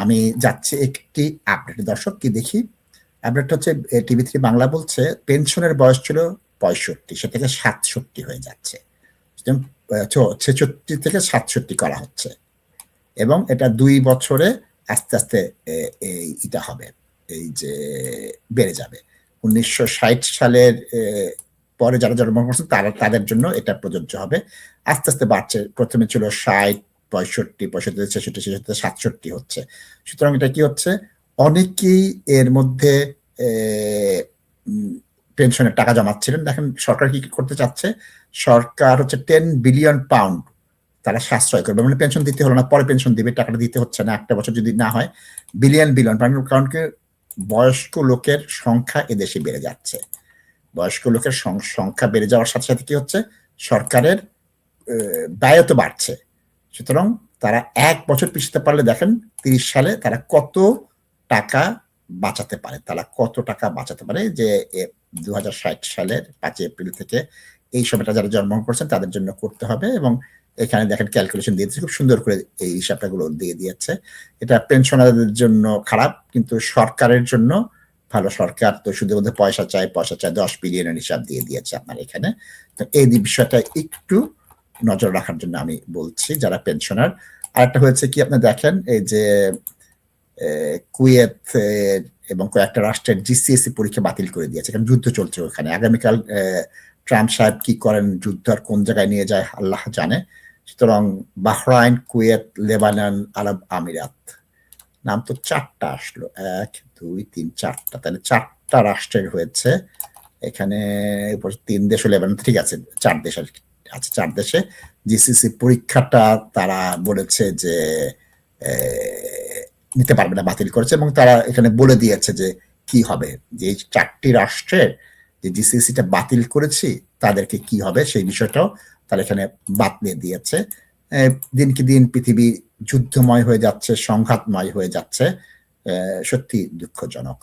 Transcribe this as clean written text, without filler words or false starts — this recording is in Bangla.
আমি যাচ্ছি একটি আপডেট, দর্শক কি দেখি। আপডেট হচ্ছে টিভি3 বাংলা বলছে পেনশনের বয়স ছিল 65, সে থেকে 67 হয়ে যাচ্ছে, 66 থেকে 67 করা হচ্ছে, এবং এটা 2 বছরে আস্তে আস্তে এটা হবে, এই যে বেড়ে যাবে। 1960 সালের পরে যারা জন্মগ্রহণ করছেন তাদের জন্য এটা প্রযোজ্য হবে। আস্তে আস্তে বাড়ছে, প্রথমে ছিল 60, 65, 65, 66, 66, 67 হচ্ছে। সুতরাং এটা কি হচ্ছে, অনেকেই এর মধ্যে পেনশনের টাকা জমাচ্ছিলেন। দেখেন সরকার কি করতে চাচ্ছে, সরকার হচ্ছে 10 বিলিয়ন পাউন্ড তারা সাশ্রয় করবে, মানে পেনশন দিতে হলো না, পরে পেনশন দিবে, টাকাটা দিতে হচ্ছে না একটা বছর যদি না হয়। বিলিয়ন বিলিয়ন পাউন্ড, কারণ কি বয়স্ক লোকের সংখ্যা এদেশে বেড়ে যাচ্ছে। বয়স্ক লোকের সংখ্যা বেড়ে যাওয়ার সাথে সাথে কি হচ্ছে, সরকারের ব্যয় তো বাড়ছে। সুতরাং তারা 1 বছর পিছতে পারলে দেখেন 30 সালে তারা কত টাকা বাঁচাতে পারে, যে 2060 সালের 5 এপ্রিল থেকে এই সময়টা যারা জন্মগ্রহণ করছেন তাদের জন্য করতে হবে। এবং এখানে দেখেন ক্যালকুলেশন দিয়ে খুব সুন্দর করে এই হিসাবটা গুলো দিয়ে দিয়েছে। এটা পেনশনারদের জন্য খারাপ, কিন্তু সরকারের জন্য ভালো। সরকার তো শুধু পয়সা চায় 10 বিলিয়নের হিসাব দিয়ে দিয়েছে আপনার এখানে। তো এই বিষয়টা একটু নজর রাখার জন্য আমি বলছি যারা পেনশনার। আরেকটা হয়েছে কি, আপনি দেখেন এই যে কুয়েত এবং কয়েকটা রাষ্ট্রের জিসিএসসি পরীক্ষা বাতিল করে দিয়েছে, কারণ যুদ্ধ চলছে ওখানে। আগামীকাল ট্রাম্প সাহেব কি করেন, যুদ্ধ আর কোন জায়গায় নিয়ে যায় আল্লাহ জানে। সুতরাং বাহরাইন, কুয়েত, লেবানন, আরব আমিরাত, নাম তো 4টা আসলো, 1 2 3 4টা, তাহলে 4টা রাষ্ট্রের হয়েছে এখানে। 3 দেশ লেবানন, ঠিক আছে 4 দেশ আছে। 4 দেশে জিসিসি পরীক্ষাটা তারা বলেছে যে নিতে পারবে না, বাতিল করেছে। এবং তারা এখানে বলে দিয়েছে যে কি হবে, যে 4টি রাষ্ট্রের যে জিসিসিটা বাতিল করেছি তাদেরকে কি হবে সেই বিষয়টাও তারা এখানে বাতলে দিয়েছে। দিনকে দিন পৃথিবী যুদ্ধময় হয়ে যাচ্ছে, সংঘাতময় হয়ে যাচ্ছে, সত্যি দুঃখজনক।